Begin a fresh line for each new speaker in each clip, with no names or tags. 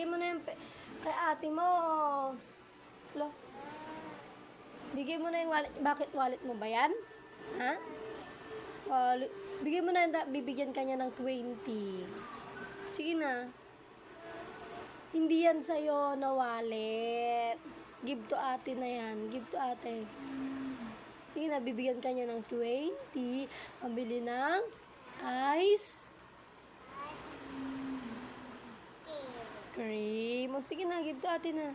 Bigay mo na yung kay ate mo. Lo. Bigay mo na yung wallet. Bakit wallet mo ba yan? Ha? Wallet. Bigay mo na, bibigyan ka niya ng 20. Sige na. Hindi yan sa'yo na wallet. Give to ate na yan. Give to ate. Sige na, bibigyan ka niya ng 20. Pambili ng ice cream. O, sige na, give to ate na.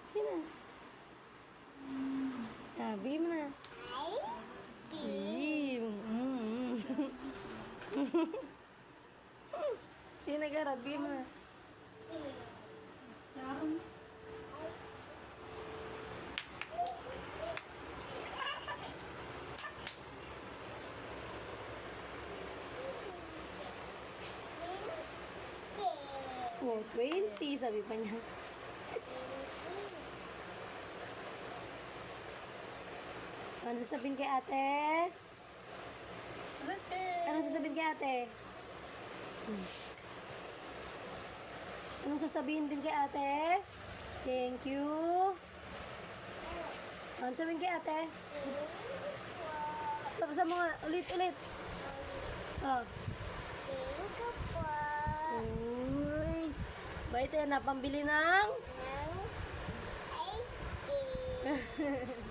Sige na. Bigyan mo na. Cream. Sige na, Garad. Bigyan mo na. Oh, 20, sabi pa niya. Ano sasabihin kay ate? Ano sasabihin kay ate? Anong sasabihin din kay ate? Thank you. Ano sasabihin kay ate? Tapos mo nga, ulit. Oh.
Thank you po.
Uy. Bait yan na, pambili ng?
Ng ice cream.